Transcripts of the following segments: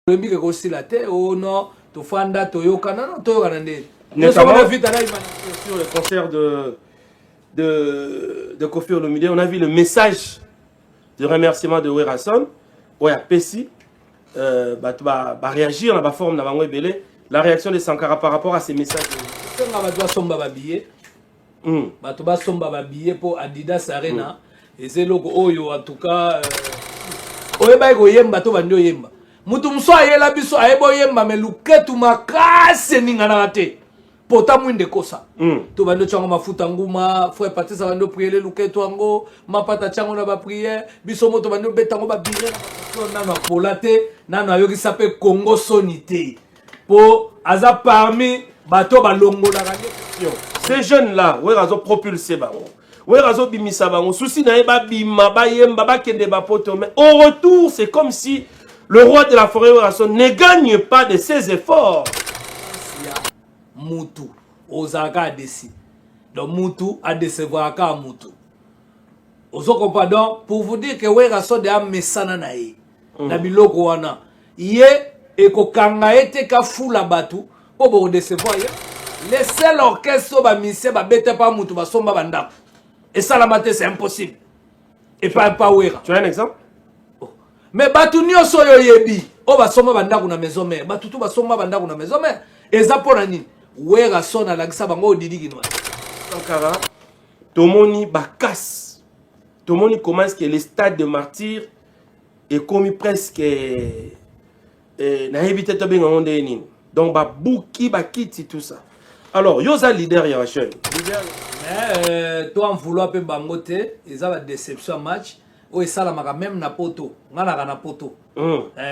Olympique aussi la terre, oh non, tu fanda, tu yokana, non, tu yokana. Notamment sur le concert de Kofi Olomide, on a vu le message de remerciement de Werason. Ouais, à Pessi, va réagir dans la forme de la réaction de Sankara par rapport à ces messages. Tu vas somba billet pour Adidas Arena. Et c'est logo oyo en tout cas. Oyeba ego yemba to bandi yemba. Mutu mso ayela biso ayebo yemba me luketu makase ningana te. Pota mwinde kosa. To bandi chango mafuta nguma, frère Patrice bandi prier luketu ango, mapata chango na ba prier, biso moto bandi betango ba billet na na polate, na na yoki sape Congo sonité. Po aza parmi bato balongo la radio. Ces jeunes là, ouais razo propulsé baron. Ouais razo bimisa baron. Souci na ba bima ba yemba ba kende ba poto mais au retour, c'est comme si le roi de la forêt ne gagne pas de ses efforts. Mutu ozaka desi. Donc Mutu a décevoir ka Mutu. Ozoko pardon pour vous dire que Werason de amesana na ye. Na biloko wana. Ye ekokanga ete ka fula batu po bo décevoir ye. Les seuls orchestres ba mise ba bete pa Mutu ba somba banda. Et ça la matin c'est impossible. Et pas Wera. Tu as un exemple? Mais batu nyonso yo yebi. O ba somba banda kuna maison mère. Batu tu ba somba banda kuna maison mère. Eza pona nini? Werason alakisa bango didi kinwa. Sankara, tomoni bakas. Tomoni comment est-ce que le stade de martyr est commis presque na évité to benga onde nini. Donc ba buki ba kiti tout ça. Alors, yoza leader ya chaîne. Mais toi en vouloir pe bangote, ils ont la déception match. O esala maka même na poto, ngana na poto.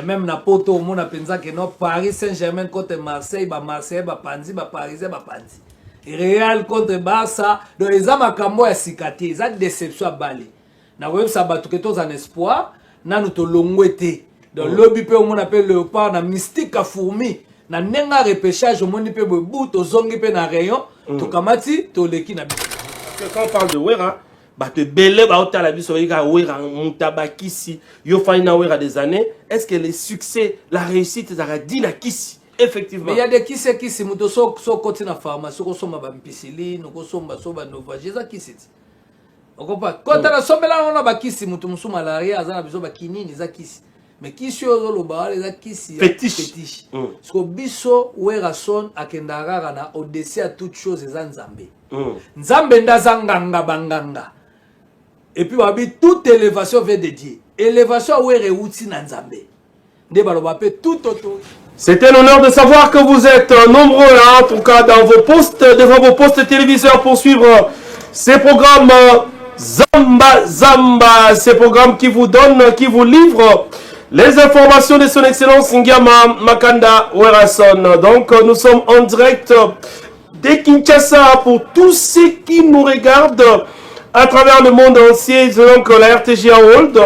Même na poto mon apenza que non Paris Saint-Germain contre Marseille, Marseille ba Panzi, Parisien ba Panzi. Real contre Barça, donc ils ont makambo ya sikati, ils ont déception bali. Na web ça batu que tous en espoir, na nous to longwete. Donc lobby pe on appelle Léopard na mystique à fourmi. Na nenga repêchage au monde pe bout to zongi pe na rayon, to kamati to leki na biso. Quand on parle de Wera, bah te belé bah autant la vie sur Wera mutabakisi yo faina Wera des années, est-ce que le succès, la réussite ça a dit la kisi effectivement? Mais il y a des kisi muto so côté na pharmacie ko somba ba mpicilline ko somba so ba novage za kisi. On comprend quand la sombela on a ba kisi muto musu malaria za na biso ba kinini za kisi. Mais kisi yo lo ba les za kisi fétiche. Parce que biso Werason akendara na au-dessus à toute chose za nzambe. Nzambe ndaza nganga banganga. Et puis wabi toute élévation vient de Dieu. Élévation were outi na nzambe. Nde baloba pe tout auto. C'est un honneur de savoir que vous êtes nombreux là, en tout cas dans vos postes, devant vos postes téléviseurs pour suivre ces programmes Zamba, ces programmes qui vous donnent, qui vous livrent les informations de son excellence Ngiama Makanda Werason. Donc nous sommes en direct de Kinshasa pour tous ceux qui nous regardent à travers le monde entier. C'est donc la RTGA World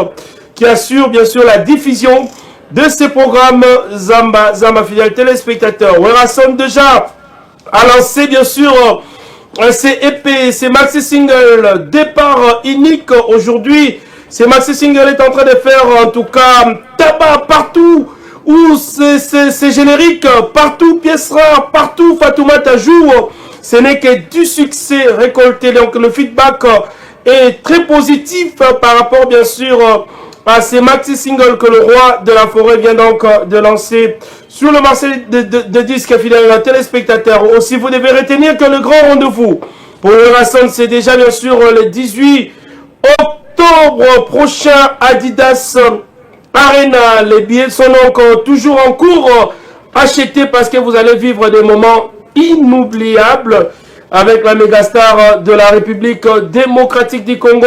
qui assure bien sûr la diffusion de ces programmes Zamba fidèles téléspectateurs. Werason déjà a lancé bien sûr ces EP, ces maxi singles, départ unique aujourd'hui. Ces maxi singles est en train de faire en tout cas tabac partout où c'est générique, partout pièce rare, partout Fatoumata joue. Ce n'est que du succès récolté, donc le feedback est très positif par rapport bien sûr à ces maxi singles que le roi de la forêt vient donc de lancer sur le marché de disques fidèles téléspectateurs. Aussi, vous devez retenir que le grand rendez-vous pour Werason, c'est déjà bien sûr le 18 octobre prochain, Adidas Arena. Les billets sont donc toujours en cours. Achetez parce que vous allez vivre des moments inoubliables avec la mégastar de la République démocratique du Congo,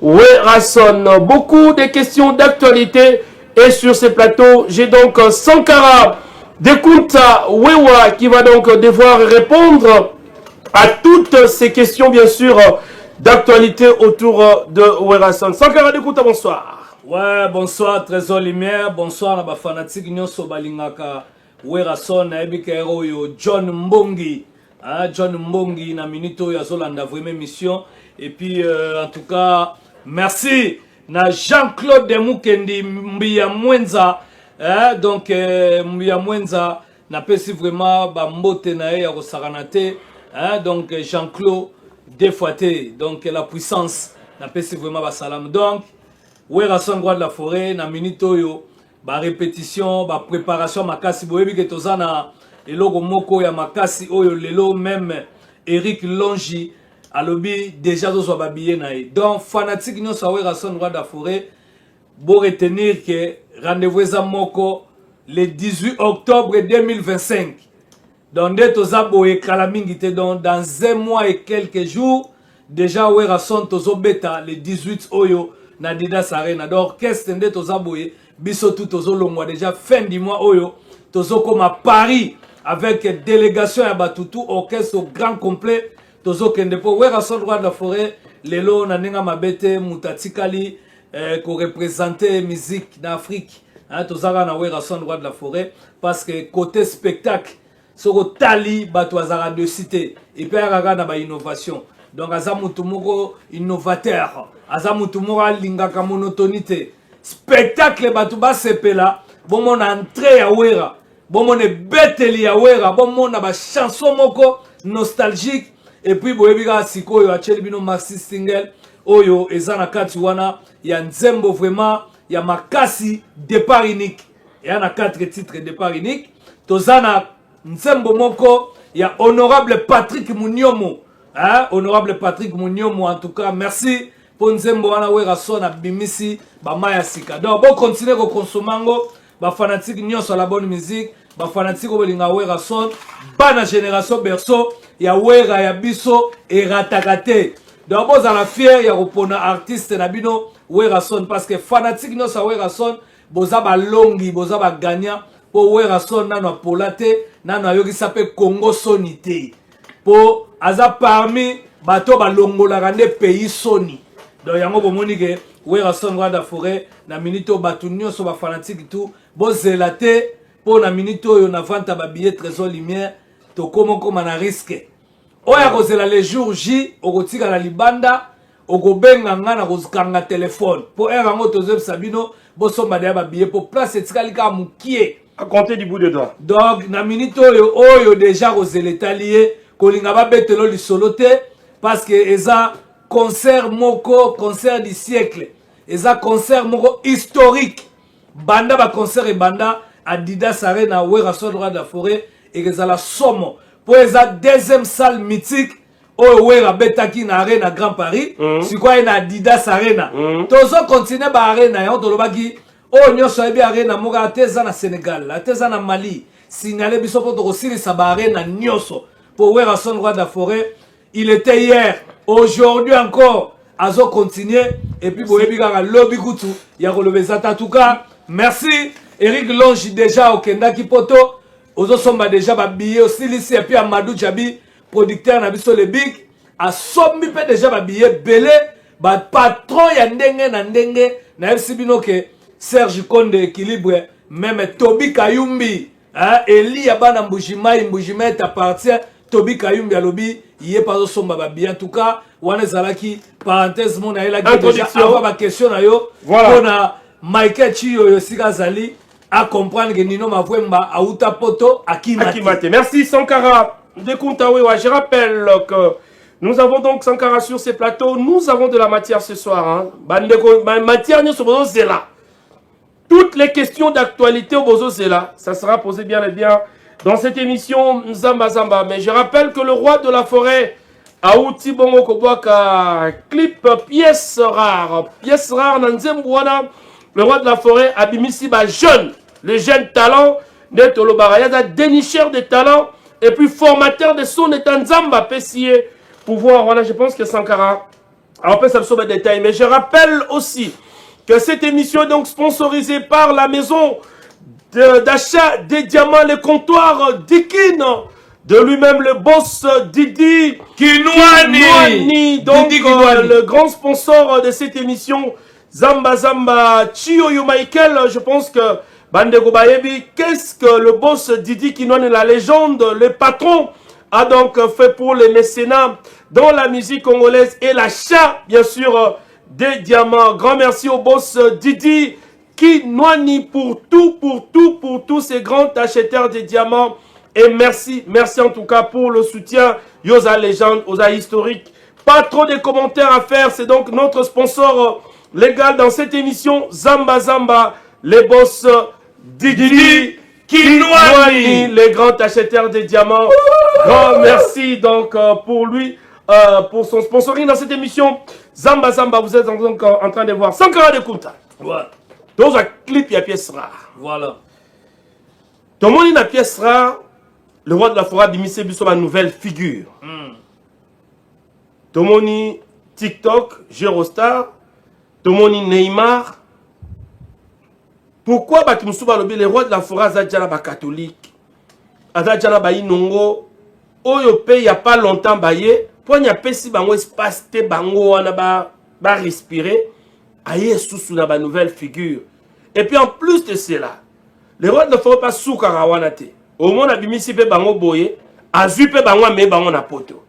Werason. Beaucoup de questions d'actualité et sur ces plateaux, j'ai donc Sankara Dekunta Wewa qui va donc devoir répondre à toutes ces questions bien sûr d'actualité autour de Werason. Sankara Dekunta, bonsoir. Ouais, bonsoir Trésor Lumière, bonsoir à ma fanatique Nyonso Balingaka Werason na ebika yo John Mbongi. John Mbongi na minito ya Zolanda vraiment mission et puis en tout cas merci na Jean-Claude Mukendi Mbia Mwenza Donc ya mwenza na pesi vraiment ba mbote na ye ya kosakana te. Donc Jean-Claude Defoité, donc la puissance na pesi vraiment ba salam. Donc Werason Roi de la Forêt na minute oyo ba répétition ba préparation makasi boyebi ke tozana eloko moko ya makasi oyo lelo même Eric Longi alobi déjà zo ba billet na ye. Donc fanatique nyonso sa Werason Roi de la Forêt bo retenir que rendez-vous eza moko le 18 octobre 2025. Donc dès toza boye kala mingi te donc dans un mois et quelques jours déjà Werason tozo beta le 18 oyo na Adidas Arena. Donc orchestre nde toza boye biso tout tozo longwa déjà fin du mois oyo tozo comme à Paris avec délégation ya batutu orchestre au grand complet tozo kende po Werason Roi de la Forêt lelo na nenga mabete mutatikali ko représenter musique d'Afrique tozaka na Werason Roi de la Forêt parce que côté spectacle soko tali bato azara de cité et puis araga na ba innovation. Donc aza mutu moko innovateur, aza mutu moko alingaka monotonité. Spectacle bato ba sepela, bon mon entrée ya Wera, bon mon beteli ya Wera, bon mon na ba chanson moko nostalgique et puis boyebika sikoyo acheli bino maxi single oyo ezana kati wana ya nzembo vraiment ya makasi départ unique. Et on a 4 titres départ unique. Tozana nzembo moko ya honorable Patrick Munyomo. Honorable Patrick Munyomo, en tout cas, merci pour nzembo wana Werason na bimisi ba maya sika. Donc bon continuer ko consomango ba fanatique nyonso la bonne musique, ba fanatique ko linga Werason, bana génération berceau ya Wera ya biso et ratakate. Donc bon la fier ya kopona artiste na bino Werason parce que fanatique nyonso Werason boza ba longi, boza ba gagnant pour Werason nano polate, nano yokisa pe Congo sonité. Pour aza parmi bato ba longola rande pays soni. Donc yango bomoni ke Werason Roi de la Forêt na minito batu nyonso ba fanatique tout bo zelate pour na minito yo na vente ba billet trésor lumière to komoko na risque. Oya kozela le jour J okotika na libanda okobenga nga na kozikanga téléphone pour erango tozeb sabino bo somba de ba billet pour place etikalika mukie à compter du bout de doigt. Donc na minito oyo déjà kozeleta lié kolinga ba betelo lisolo te parce que eza concert moko concert du siècle eza concert moko historique banda ba concert et banda Adidas Arena Werason Roi de la Forêt et ezala somo pour eza deuxième salle mythique oyo Wera betaki na Arena Grand Paris sikwa na Adidas Arena tozo continuer ba arena ya tolobaki oyo nyonso ebi arena moko ateza na Sénégal ateza na Mali signaler biso po to silisa ba arena nyonso pour Werason Roi de la Forêt. Il était hier, aujourd'hui encore, azo continuer et puis boyebi kaka lobby kutu ya kolobezata. En tout cas, merci Eric Longi déjà au Kendaki poto, ozo somba déjà ba billet aussi ici et puis Amadou Djabi producteur na biso le big a sombi pe déjà ba billet belé ba patron ya ndenge na ndenge na FC bino ke Serge Konde équilibre même Tobi Kayumbi Eli Abana Mbujimai t'appartient Tobi Kayumbi alobi yé pas au somba babi. En tout cas wana zalaki parenthèse mon aïla déjà avoir ma question na yo voilà Michael Chiyo Yosika Zali à comprendre que Nino Mavwemba a Outa Poto Akimate. Merci Sankara de Kuntawewa. Je rappelle que nous avons donc Sankara sur ces plateaux. Nous avons de la matière ce soir. Matière nous sommes là. Toutes les questions d'actualité au Bozo Zela, ça sera posé bien et bien dans cette émission Zamba Zamba. Mais je rappelle que le Roi de la Forêt a outi bongo kobwaka clip pièce rare Nanzembouana. Le Roi de la Forêt a bimisi ba jeune, le jeune talent de Tolobaraya, dénicheur de talent et puis formateur de son état Nzamba Pessier. Pouvoir, voilà, je pense que Sankara a fait ça sur les détails. Mais je rappelle aussi que cette émission est donc sponsorisée par la maison d'achat des diamants, le comptoir Dikin, de lui-même le boss Didi Kinouani, donc le grand sponsor de cette émission Zamba Zamba Chiyoyo Michael. Je pense que Bandego Bayebi, qu'est-ce que le boss Didi Kinouani, la légende, le patron, a donc fait pour les mécénats dans la musique congolaise et l'achat, bien sûr, des diamants. Grand merci au boss Didi Kinwani pour tous ces grands acheteurs de diamants. Et merci en tout cas pour le soutien. Yosa Légende, Yosa Historique. Pas trop de commentaires à faire, c'est donc notre sponsor légal dans cette émission. Zamba Zamba, les boss Didi Kinwani, les grands acheteurs de diamants. Grand merci donc pour lui, pour son sponsoring dans cette émission. Zamba Zamba, vous êtes donc en train de voir Sankara de Kunta. Voilà. Dans un clip, il y a pièce rare. Voilà. Tout le monde a pièce rare. Le roi de la forêt Bimisé Bisso, ma nouvelle figure. Tout le monde TikTok, Gérostar. Tout le monde Neymar. Pourquoi le roi de la forêt Azadjana ba catholique, Azadjana ba inongo, oyo pe il n'y a pas longtemps baye, pour n'y a pas si bango espace te bango wana ba respirer, aye sous na ba nouvelle figure. Et puis en plus de cela, le roi de la forêt pas sous karawana te. Au moins abimisi pe bango boye, azu pe bango me bango na poto.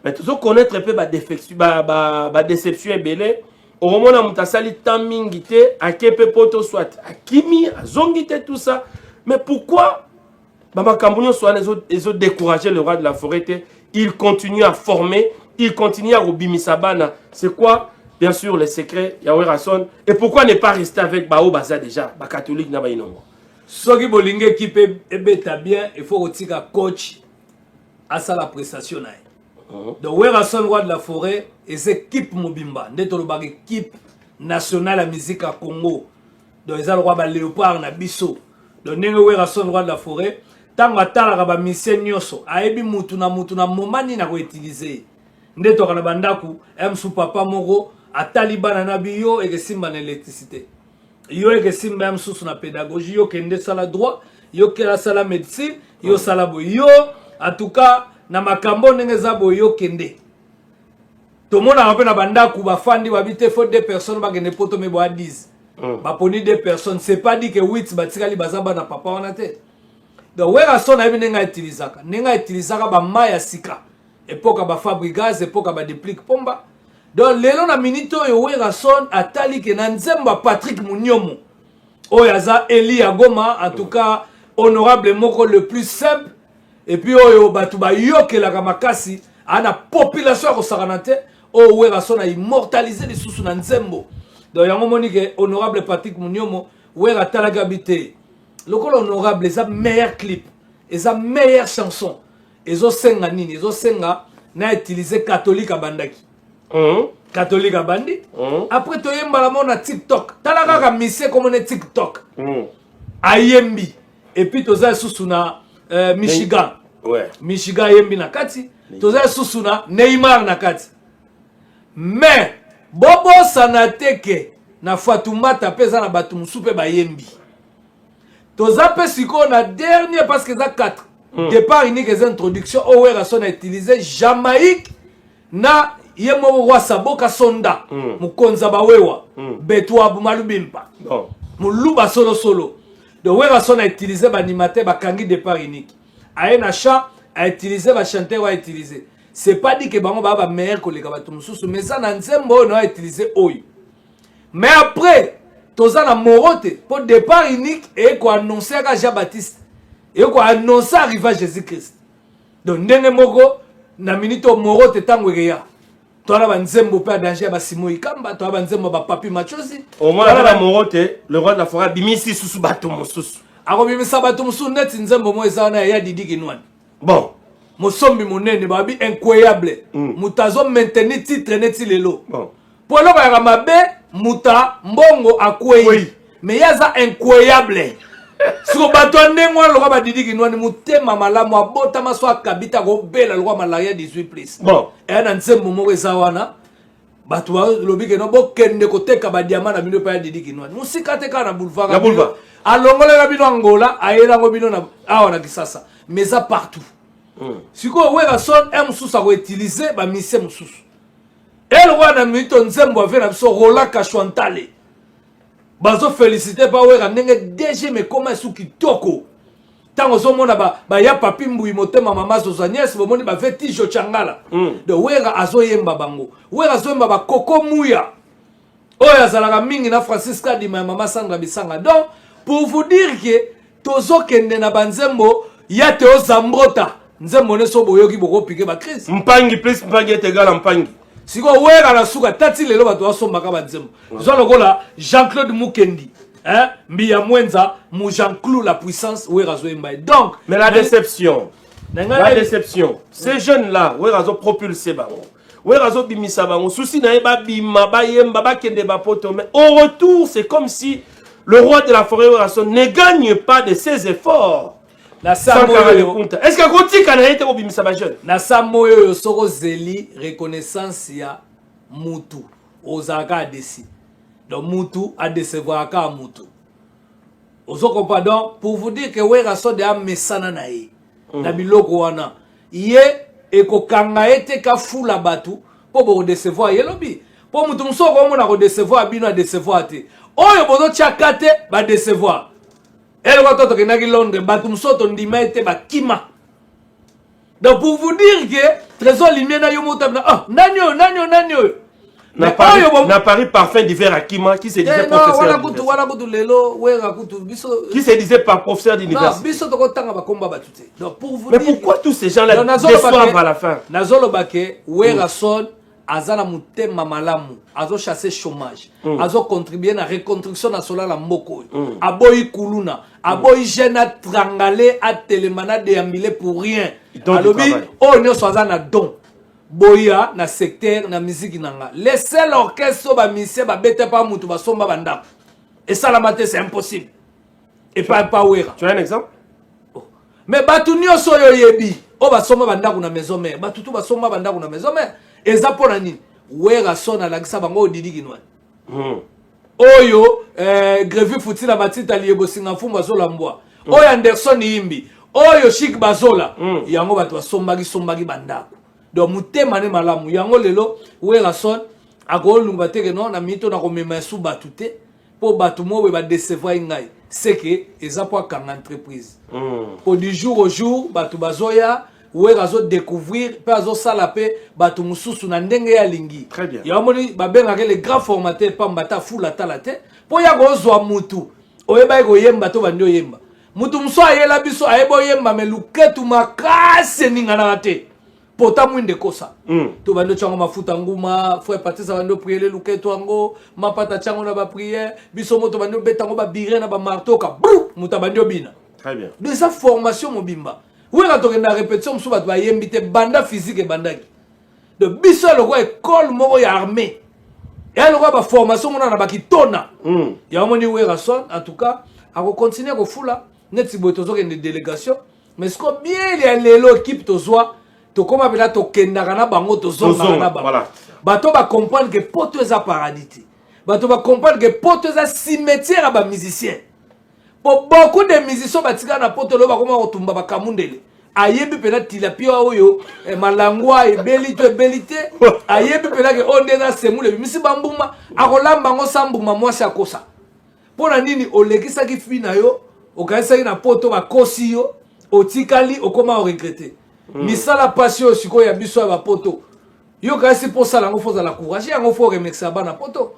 Mais tout ça connaître pe ba défection ba déception et belé. Au moment où on a sali tamingité, à kepe poto soit à kimi, à zongité, tout ça. Mais pourquoi Baba Kambounio soit les autres décourager le roi de la forêt? Il continue à former, il continue à Robimisabana. C'est quoi? Bien sûr, les secrets, Yahweh Rasson. Et pourquoi ne pas rester avec Bao Baza déjà, Ba catholique n'a pas inongo? Ce qui bolingue qui peut être bien, il faut aussi un coach à ça la prestation. Donc, Werason, roi de la forêt, et c'est équipe Mobimba. Nous avons une équipe nationale de musique à Congo. Donc, ils ont le roi de Léopard, Nabiso. Donc, nous avons Werason, roi de la forêt. Tant que tu as une mission, tu as une moment où utiliser. Nous avons bandaku, M. Papa Moro, à Taliban, Nabiyo, et que Simba l'électricité. Yo et que Simba M. Sous la pédagogie, yo kende sala droit, yo kela sala médecine, yo sala boyo. En tout cas, na makambo ndenge za boyo kende. Tout le monde a rappelé na banda ku ba fandi ba bité faut deux personnes ba gene poto me bo a 10. Ba poni deux personnes, c'est pas dit que 8 ba tikali bazamba na papa wana te. Donc wera son na binenga utilisaka. Nenga utilisaka ba maya sika. Époque ba fabrigaz, époque ba déplique pomba. Donc lelo na minito yo wera son atali ke na nzemba Patrick Munyomo. Oyaza Eli Agoma, en tout cas honorable moko le plus simple. Et puis oyo batu ba yokela kamakasi ana population ko saranate o wera son a immortaliser les sous na nzembo. Donc yango monike honorable Patrick Munyomo wera talaga bité. Lokolo honorable les meilleurs clips, les meilleures chansons. Les senga nini, les senga na utiliser catholique à bandaki. Catholique à bandi. Après to yemba la mona TikTok. Talaga ka mise comme on TikTok. Ayembi. Et puis toza susuna Michigan. Ouais. Michigan yembi na kati. Toza susuna Neymar na kati. Mais bobo sanateke na Fatoumata pesa na batu musupe ba yembi. Toza pe siko na dernier parce que ça 4. Départ unique les introductions au Werason a utilisé Jamaïque na yemo roi Saboka Sonda mukonza bawewa betwa bumalubimpa. Muluba solo solo. De Werason a utilisé ba animateur ba kangi départ unique. Aena cha a utilisé ba chanteur a utilisé. C'est pas dit que bango ba meilleur que les gabatu mususu mais ça na nzembo no a utilisé oyo. Mais après toza na morote pour départ unique et ko annoncer à Jean-Baptiste et ko annoncer arrivage à Jésus-Christ. Donc ndenge moko na minito morote tango ya. Toi la nzembo pa danger ba Simo Ikamba, toi ba nzembo ba Papi Machozi. Au moins la morote, le roi de la forêt bimisi susu bato mususu. Ako bimisa bato mususu net nzembo mo ezana ya Didi Kinwani. Bon, Mosombi monene babi incroyable. Mutazo maintenir titre neti lelo. bon. Pour le ba mabe muta mbongo akwei. Mais yaza incroyable. Si vous battez un le roi Didi Kinwani mutema malamu abota maswa kabita go bela le roi malaria 18 plus. Bon. Et un nzembo mo ezawana. Batwa lobi ke no bo kende ko teka ba diamant na bino pa Didi Kinwani. Musika teka na boulevard. Na boulevard. Alongole na bino Angola, ayela ngo bino na awana kisasa. Mais ça partout. Si ko wera son M sous ça utiliser ba mise mususu. Et le roi na mito nzembo ave na biso Rola Kashwantale. Bazo féliciter pa wera ndenge DG mais comment sou kitoko. Tango zo mona ba ya papi mbui motema mama Zozanies bo moni ba veti jo changala. De wera azo yemba bango. Wera azo yemba ba koko muya. Oya zalaka mingi na Francisca di Mama Sandra Bisanga. Donc pour vous dire que tozo kende na banzembo ya Théo Zambrota nzembo ne so boyoki boko piquer ba crise. Mpangi plus mpangi est égal à mpangi. Siko wera na suka tati lelo bato asomaka banzembo. Zo lokola Jean-Claude Mukendi. Hein? Mbiya Mwenza, mu Jean-Claude la puissance wera zo embaye. Donc mais la déception. La déception. Ces jeunes là, wera zo propulsé bango. Wera zo bimisa bango. Souci na eba bima ba yemba ba kende ba poto mais au retour, c'est comme si le roi de la forêt Werason ne gagne pas de ses efforts. Est-ce que Gotika n'a été obimisa ba jeune? Na samoyo soko zeli reconnaissance ya mutu ozaka desi. Donc mutu a décevoir ka mutu. Ozo pardon pour vous dire que Werason de amesana na ye. Na biloko wana. Ye ekokanga ete ka fula batu po bo décevoir ye lobi. Po mutu msoko mo na ko décevoir bino a décevoir te. Oyo bozo chakate ba décevoir. Elle va tout que Londres, batum soto ndima ete bakima. Donc pour vous dire que trésor lumière na yomo tabna ah nanyo. Na Paris parfum d'hiver à Kima qui se disait professeur. Qui se disait par professeur d'université. Donc pour vous mais pourquoi tous ces gens-là déçoivent à la fin? Nazolo bake Werason azana mutema malamu azo chasser chômage azo contribuer na reconstruction nationale la mboko aboyi kuluna aboyi jeune trangale a telemana de ambile pour rien alobi o nyo swazana don boya na secteur na musique nanga laissez l'orchestre ba mise ba bete pa mutu ba somba banda et ça la maté c'est impossible et pas Wera. Tu as un exemple? Mais batu nyoso yo yebi o ba somba banda kuna maison mère batu tu ba somba banda kuna maison mère eza pona nini Werason alakisa bango odidi kinwa oyo Grevi Futila Matita liebo singa fumba zola mbwa oyo Anderson Yimbi oyo Chic Bazola yango bato basombaki bandako donc mutema ne malamu yango lelo Werason akolunga teke non na mito na komema su batu te po batu mo ba décevoir ngai c'est que eza po kanga entreprise pour du jour au jour batu bazoya Werazo découvrir pe azo sala pe batu mususu na ndenge ya lingi. Très bien. Ya moni ba benga les grands formateurs pambata fula talate po ya gozwa mutu oyeba ko yemba to bandi oyemba mutu muso ayela biso ayebo yemba meluketu makase ninga na te pota mwinde kosa to bandi chango mafuta nguma frère Patrice bandi prier luketu ango mapata chango na ba prière biso moto bandi betango ba bire na ba marteau ka bou muta bandi obina. Très bien. De sa formation mobimba oui, quand on a répétition, on va inviter banda physique et bandaki. De biso le roi école moro ya armée. Et le roi ba formation on a baki tona. Ya moni Werason en tout cas, a continuer ko fula net si botozo ke une délégation, mais ce que bien les lelo équipe to zoa to koma bela to kendaka na bango to zonga na bango. Voilà. Bato ba comprendre que poto eza paradis. Bato ba comprendre que poto eza cimetière à ba musicien. Pour beaucoup de musiciens batika na poto lo ba koma kotumba ba kamundele. Ayebi pena tilapia oyo malangwa ebelite ayebi pena ke ondena semule misi bambuma akolamba ngo sambuma mwasi akosa. Pona nini olekisa ki fina yo okaisa na poto ba kosi yo otikali okoma o regretter. Misala passion siko ya biso ya ba poto. Yo kasi pour ça lango foza la courage yango fo remercier bana poto.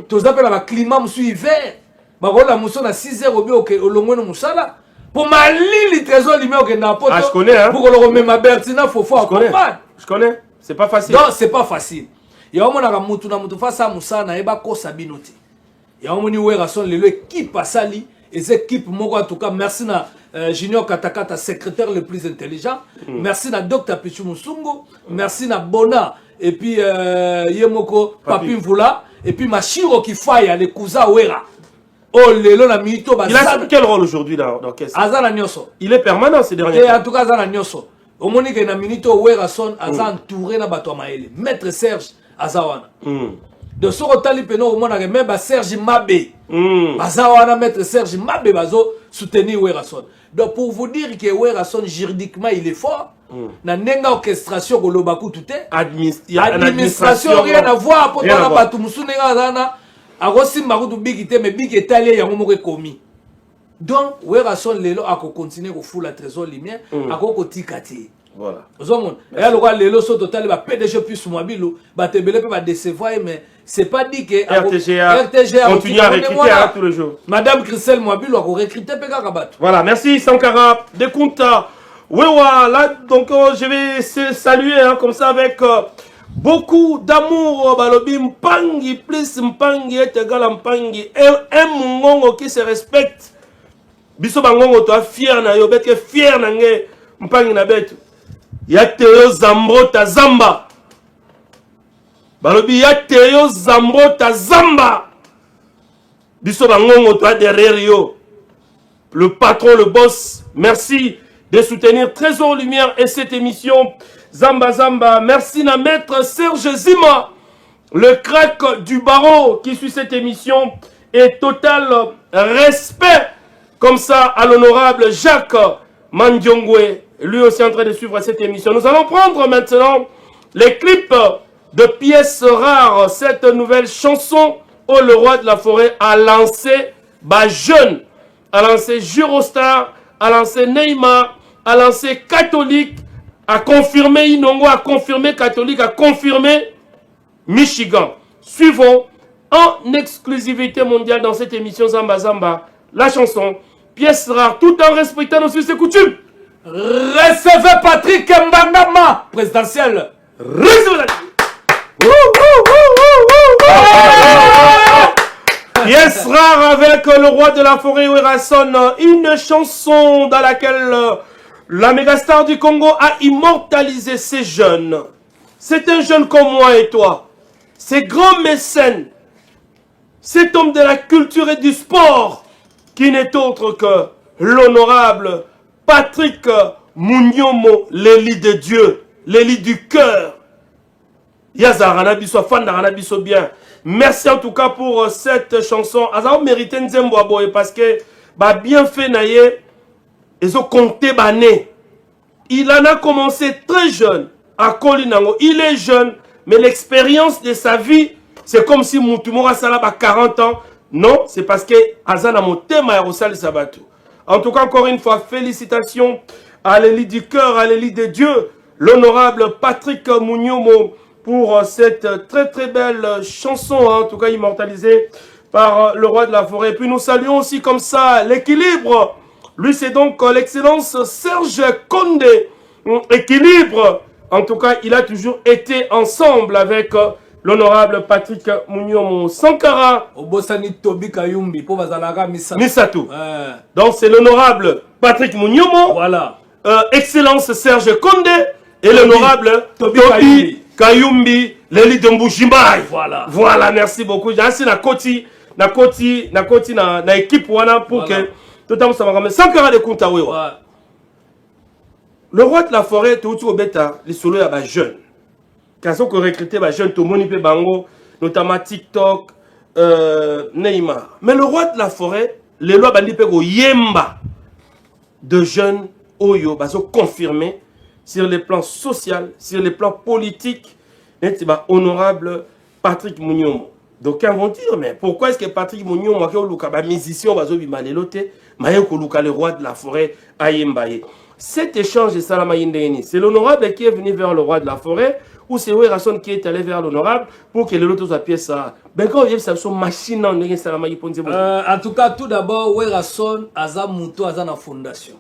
Tozapela ba climat musu hiver. Bakola muso na 6h obi oke olongweno musala. Pour malili trésor limé que na poto. Ah, je connais hein. Pour le remettre ma Bertina faut comprendre. Je connais. C'est pas facile. Non, c'est pas facile. Ya omona ka mutu na mutu face à musa na eba ko sabinoti. Ya omoni Werason le équipe pasali et équipe moko en tout cas merci na Junior Katakata secrétaire le plus intelligent. Merci na Dr Pichu Musungu, merci na Bona et puis Yemoko Papi Mvula et puis Mashiro Kifaya le cousin Wera. Oh, il a quel rôle aujourd'hui dans l'orchestre? Il est permanent ces derniers temps. En tout cas, Azana Nyoso. Au moment que na minito Werason aza entouré na bato maele. Maître Serge Azawana. De ce rotali peno au monde même ba Serge Mabe. Azawana maître Serge Mabe bazo soutenir Werason. Donc pour vous dire que Werason juridiquement il est fort. Na nenga orchestration ko lobaku touté. Administration rien à voir pour na bato musunenga azana. Agosi marudu bigité mais big italien yango moko komi. Donc Werason lelo ako continuer ko fula trésor lumière ako ko tikati. Voilà. Et alors, les lots total, va PDG plus mobile, va te belé, va décevoir, mais c'est pas dit que RTGA continue à recruter tous les jours. Madame Christelle Mobile, va recruter Pega. Voilà, merci Sankara. De Kunta. Wewa, là, donc je vais saluer comme ça avec beaucoup d'amour. Balobi Mpangi, plus Mpangi est égal à Mpangi. Un Mungongo qui se respecte. Biso Bangongo, toi, fier na yo, bête fier na nge Mpangi na bête. Yateo Zambrota Zamba. Balobi Yateo Zambrota Zamba. Biso Bangongo, toi, derrière yo. Le patron, le boss, merci de soutenir Trésor Lumière et cette émission Zamba Zamba. Merci à maître Serge Zima, le crack du barreau qui suit cette émission. Et total respect comme ça à l'honorable Jacques Mandiongwe, lui aussi en train de suivre cette émission. Nous allons prendre maintenant les clips de pièces rares. Cette nouvelle chanson où le roi de la forêt a lancé jeune, a lancé Jurostar, a lancé Neymar, a lancé Catholique, a confirmé Inongo, a confirmé Catholique, a confirmé Michigan. Suivons en exclusivité mondiale dans cette émission Zamba Zamba, la chanson, pièce rare, tout en respectant nos us et coutumes. Recevez Patrick Mbangama, présidentiel. Recevez. Pièce rare avec le roi de la forêt Werason, une chanson dans laquelle la mégastar du Congo a immortalisé ces jeunes. C'est un jeune comme moi et toi. C'est grand mécène. Cet homme de la culture et du sport qui n'est autre que l'honorable Patrick Mouniomo, l'élie de Dieu, l'élie du cœur. Yazaranabiso, Fandaranabiso bien. Merci en tout cas pour cette chanson. Azao mérite Nzembo Aboye parce que bien fait naïe. Ils ont compté bané. Il en a commencé très jeune à Kolinango. Il est jeune, mais l'expérience de sa vie, c'est comme si Moutumora Salab a 40 ans. Non, c'est parce que Azana Motema Yarosal Sabatou. En tout cas, encore une fois, félicitations à l'élite du cœur, à l'élite de Dieu, l'honorable Patrick Mouniomo, pour cette très très belle chanson, en tout cas immortalisée par le roi de la forêt. Puis nous saluons aussi comme ça l'équilibre. Lui, c'est donc l'excellence Serge Condé. Équilibre. En tout cas, il a toujours été ensemble avec l'honorable Patrick Mouniomo Sankara. Obosani Tobi Kayumbi, pour Vazalaga Misato. Donc, c'est l'honorable Patrick Mouniomo. Voilà. Excellence Serge Condé. Et l'honorable Tobi Kayumbi, l'élite de Mbujimbay. Voilà. Voilà, merci beaucoup. J'ai assez na équipe wana pour que tout le monde s'en Sankara de Kuntawewa. Le roi de la forêt, tout au bêta, les solos à bas jeunes. Quand on recruté bas jeunes, tout le monde bango, notamment TikTok, Neymar. Mais le roi de la forêt, les lois bandi pego yemba de jeunes oyo, bah sont confirmés sur les plans social, sur les plans politiques, honorable Patrick Mouniomo. Donc, ils vont dire, mais pourquoi est-ce que Patrick Mouniomo, musicien, le roi de la forêt, Ayembaye? Cet échange de Salama Yindeni, c'est l'honorable qui est venu vers le roi de la forêt, ou c'est Werason qui est allé vers l'honorable pour que les autres soient pièces ça. Ben quand il y a cette machine en Salama Yindeni. En tout cas, tout d'abord, Werason Aza Mouto Aza na fondation.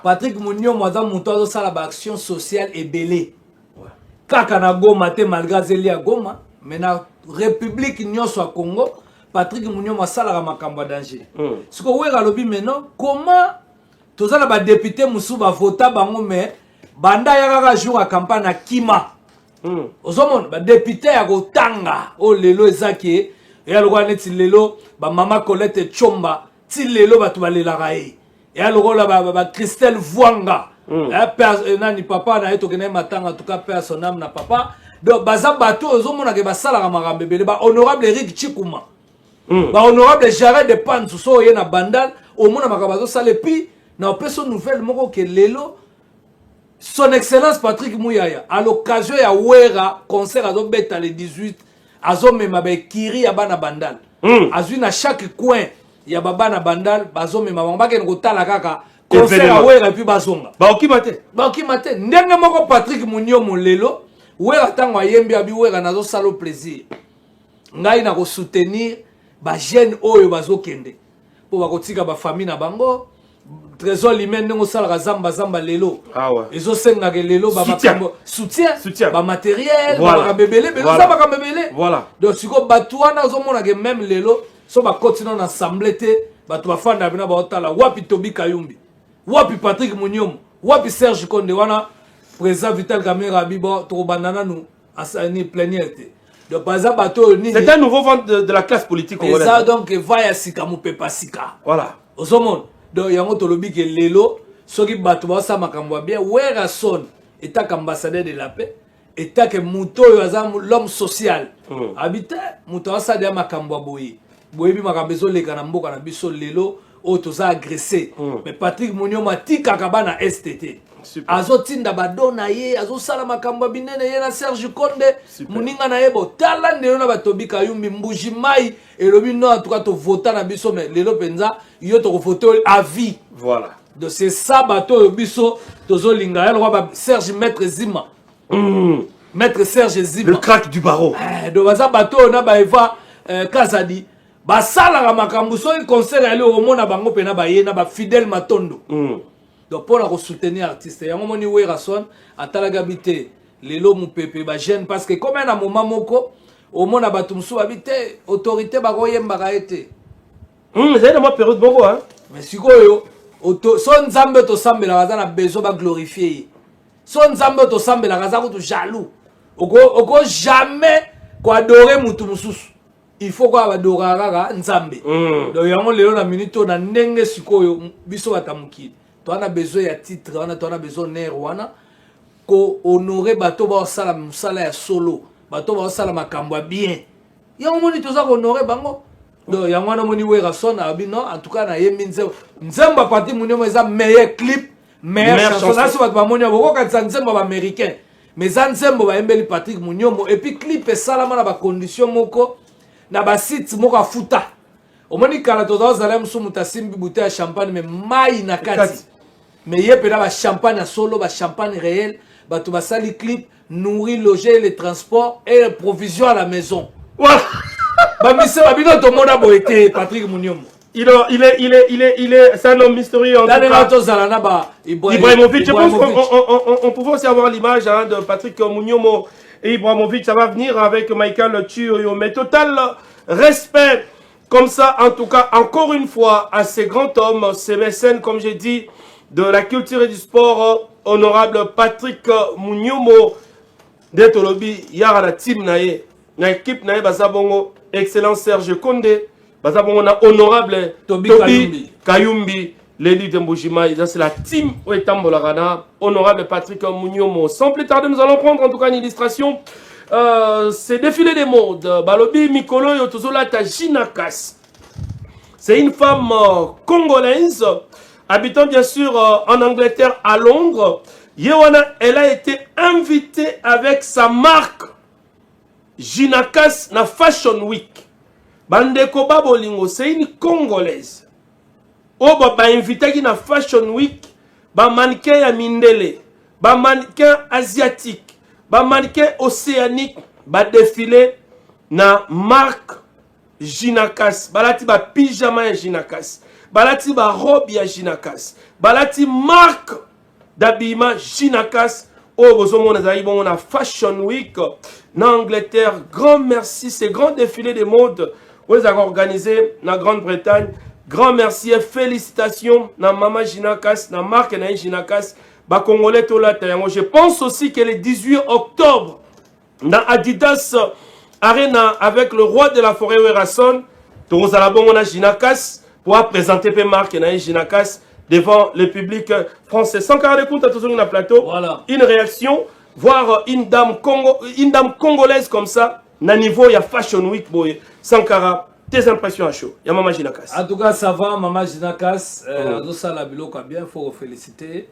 Patrick Mouniomo Aza Mouto Aza sala ba action sociale et belé. Kaka na Goma te malgré Zeli à Goma, mais na République nyonso à Congo, Patrick Mouniomo sala ka makambo danger. Ce que Wera lobi maintenant, comment tous les députés Moussou va voter bango mais banda yaka jour à campagne à Kima. Ozomon ba député ya Gotanga o lelo ezaki et aloko neti lelo ba mama Colette Chomba ti lelo ba tubalela raé et aloko la ba Christelle Vuanga nani papa na eto kene matanga en tout cas père son âme na papa donc baza bato ozomona ke basala ka makambe bele ba honorable Eric Chikuma ba honorable Jared de Pansu so ye na bandal au mona makabazo sale pi na personne nouvelle moko ke lelo son excellence Patrick Mouyaya à l'occasion ya Wera concert azo beta le 18 azo mema ba kiri ya bana bandal azui na chaque coin ya baba na bandal bazo mema bango bakene kotala kaka concert awera puis bazonga bakimate ndenge moko Patrick Munyomo lelo wera tango ayembi abi wera nazo salo plaisir ngai na ko soutenir ba jeune oyo bazokende po bakotika ba famille na bango trésor limene ndenge osala zamba lelo ezo senga ke lelo ba makambo soutien ba matériel ba bebele ça ba bebele donc siko batuana ozomona ke même lelo so ba continue na assemblée te batu bafanda bina ba otala wapi Tobi Kayumbi wapi Patrick Munyomo wapi Serge Konde wana président Vital Kamerhe bibo to banana nous asani plénière te donc par exemple bato ni c'est un nouveau vent de la classe politique congolaise ça donc va ya sika mu pepa sika voilà ozomona donc yango tolobi ke lelo soki bato ba sa makambo bien wera son état ambassadeur de la paix état que muto yo azam l'homme social habite muto asa de makambo boye boyebi makambo ezoleka na mboka na biso lelo o toza agressé mais Patrick Munyomo atika kabana STT azotinda badona ye azosala makambo binene ye na Serge Konde muninga na yebo tala ndelo na Tobi Kayumbi mbuji mai elobi no en tout cas to vota na biso mais lelo penza yo to voter à vie voilà donc c'est ça bato biso tozolinga ya roi Serge Maître Zima Maître Serge Zima le crack du barreau donc baza bato na ba Eva Kazadi basala makambo so concert ali au mona bango pena ba ye na ba fidèle matondo donc pour la soutenir artiste yango moni wera son atala gabité lelo mupepe ba jeune parce que comme un moment moko au mona batu musu habité autorité ba koyemba ka été c'est dans ma période boko hein mais sikoyo son nzambe to sambela kaza na besoin ba glorifier son nzambe to sambela kaza ko to jaloux oko jamais ko adorer mutu mususu il faut quoi adorer kaka nzambe donc yango lelo na minute na ndenge sikoyo biso batamukile tu as besoin de titre, tu as besoin de wana ko honorer bato ba sala musala ya solo, bato ba sala makambo bien. Yango moni toza ko honorer bango. Donc yango na moni wera son abi non en tout cas na yembi nzemba parti Munyomo eza meilleur clip, meilleure chanson. Ça c'est ba moni boko ka nzemba ba américain. Mais nzemba ba embeli Patrick Munyomo et puis clip salama na ba condition moko na ba site moko afuta. Omoni kala toza zala musumu tasimbi bouteille ya champagne mais mai na kati. Mais il y a champagne à solo, champagne réel, tout sali clip, nourrir, loger, les transports et les provisions à la maison. Voilà. Patrick Munyomo. Il est, c'est un homme mystérieux en tout cas. Ibrahimovic, je pense qu'on pouvait aussi avoir l'image de Patrick Munyomo et Ibrahimovic, ça va venir avec Michael Thurio. Mais total respect, comme ça, en tout cas, encore une fois, à ces grands hommes, ces mécènes, comme j'ai dit, de la culture et du sport, honorable Patrick Munyomo de Tolobi, yara la team nae, na équipe nae bazabongo, excellent Serge Konde, bazabongo na honorable Tobi Kayumbi, l'élu de Mbujima, c'est la team Ouetambolarana, honorable Patrick Munyomo. Sans plus tarder, nous allons prendre en tout cas une illustration. C'est défilé des modes. Balobi Mikolo Yotozola Tajinakas. C'est une femme congolaise. Habitant bien sûr en Angleterre, à Londres, Yewana, elle a été invitée avec sa marque Jinakas na Fashion Week. Bandeko Babolingo, c'est une Congolaise. Oh, bah invité qui na Fashion Week, bah mannequin ya Mindele, bah mannequin asiatique, bah mannequin océanique, bah défilé na marque Jinakas. Balati ba pyjama ya Jinakas. Balati ba robe ya Jinakas. Balati marque d'habillement Jinakas. Oh, bozomo nazali bon na Fashion Week na Angleterre. Grand merci, c'est grand défilé de mode. Vous avez organisé na Grande-Bretagne. Grand merci et félicitations na Mama Jinakas, na marque na Jinakas. Ba Congolais tola tayango. Je pense aussi que le 18 octobre na Adidas Arena avec le roi de la forêt Werason, Toros Alabon na Jinakas. Pour présenter les marques et Jinakas devant le public français. Sans carré de compte, à tout le plateau, voilà. Une réaction, voir une dame congolaise comme ça, na niveau, il y a Fashion Week, boy. Sans carré, tes impressions à chaud. Il y a Mama Jinakas. En tout cas, ça va, Mama Jinakas. Azosa la bilo bien, il faut féliciter.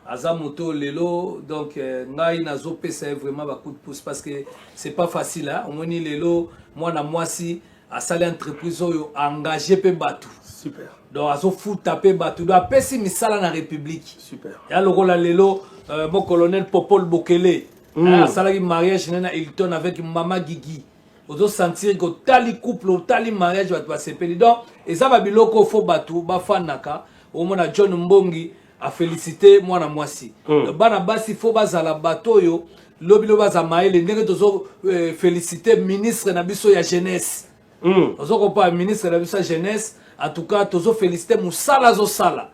Azamoto Lelo, donc, Ngai Nazope, c'est vraiment un coup de pouce parce que c'est pas facile. Hein? On dit Lelo, moi, na moi si. asali entreprise oyo engagé pe batou. Super. Donc azo futa pe batou. Donc apesi misala na République. Super. Ya lokola lelo mon colonel Popol Bokele. Asala ki mariage na Hilton avec Mama Gigi. Ozo sentir que tali couple, tali mariage va te sepeli. Donc eza ba biloko fo batou ba fanaka. Au mona John Mbongi a félicité mwana mwasi. Bana basi fo bazala bato yo lobilo baza maele ndenge tozo féliciter ministre na biso ya jeunesse. Ozo ko pa ministre na biso ya jeunesse en tout cas tozo féliciter musala zo sala.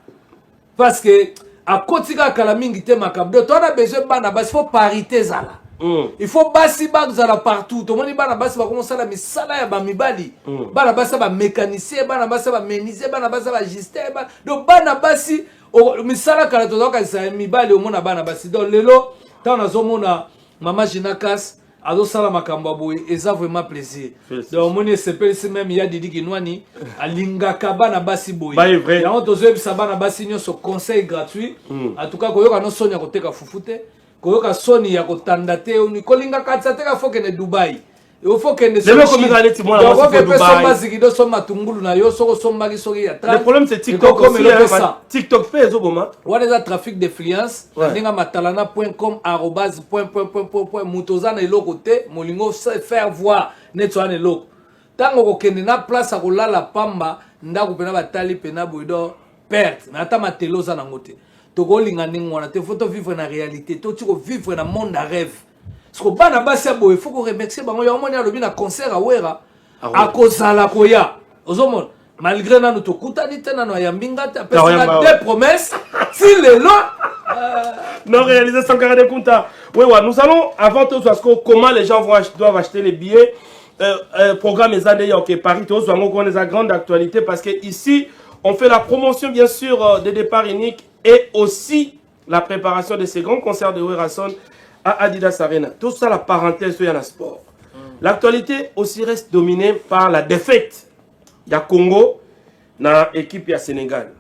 Parce que à kotika kala mingi te makabdo to na besoin bana basi fo parité zala. Il faut basi bazala partout. To moni bana basi ba commencer la misala ya ba mibali. Bana basi ba mécanicien, bana basi ba menuisier, bana basi ba gestionnaire. Donc bana basi misala kala to ka sa mibali o mona bana basi. Donc lelo tant na zo mona Mama Ginakas azo sala makambo boye eza vraiment plaisir. Donc moni sepeli si même ya Didi Kinwani alinga kabana basi boye. Ya on tozo bisa bana basi nyoso conseil gratuit. En tout cas koyoka no sonya koteka fufute. Koyoka soni ya kotanda te uni kolinga katsa te ka foke ne Dubai. Il faut que ne soit le problème c'est TikTok aussi, TikTok fait ezoboma. What is that trafic d'influence? Ndinga matalana.com @mutozana eloko te molingo faire voir netwana eloko. Tango kokende na place a kolala pamba ndako pena batali pena boido perte. Na ata mateloza na ngote. Tokolinga ningwana te faut vivre na réalité, to tiko vivre na monde à rêve. Parce que bana basi abo il faut qu'on remercie bango ya omoni alobi na concert a wera akozala koya ozomona malgré nanu tokutani te nanu ayambinga te apesa des promesses si lelo non réalisé Sankara de Kunta. Oui, nous allons avant tout parce que comment les gens doivent acheter les billets. Programme les années OK Paris tous on connaît la grande actualité parce que ici on fait la promotion bien sûr des départs uniques et aussi la préparation de ces grands concerts de Werason à Adidas Arena. Tout ça, la parenthèse, il y a un sport. L'actualité aussi reste dominée par la défaite. Il y a Congo, dans l'équipe du Sénégal.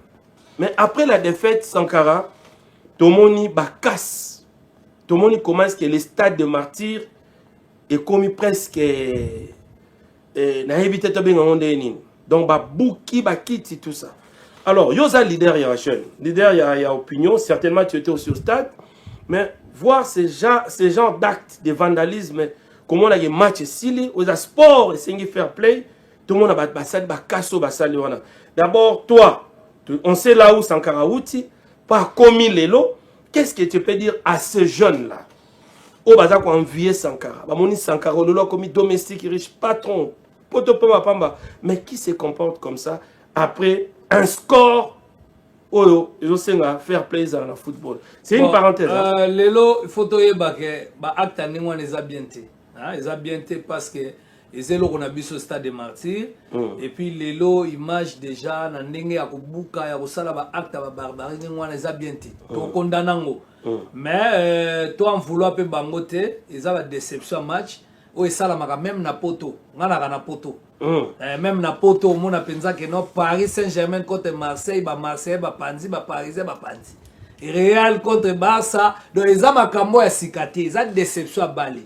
Mais après la défaite, Sankara, Tomoni Bakas. Tomoni commence que le stade de martyrs est commis presque. Donc, Bouki, Bakiti, tout ça. Alors, il y a un leader, il y a un jeune. Leader, il y a opinion. Certainement, tu étais aussi au stade. Mais voir ces genres d'actes de vandalisme, comment on a des matchs ici, aux sports, et c'est fair play, tout le monde a des d'abord, toi, on sait là où Sankara Outi, pas commis les lots, qu'est-ce que tu peux dire à ce jeune-là? Au bazar qu'on envier Sankara, Bamoni Sankara, le lot commis domestique, riche, patron, mais qui se comporte comme ça après un score? Oh, je sais faire plaisir dans le football. C'est une parenthèse. Lelo, il faut que acte les bien ils ont bien parce que ils ont un au stade de martyrs et puis lelo image déjà na ndenge ya kobuka ya kosala ba acte ba barbarie ngwana ils ont bien to kondanango mais toi en vouloir pe bangote ils ont la déception match où ils salamaka même na poto ngana na poto. Même na poto on a pensé que non Paris Saint-Germain contre Marseille ba Panzi ba Parisien ba Panzi Real contre Barça donc ils ont makambo ya sikati ils ont déception à Bali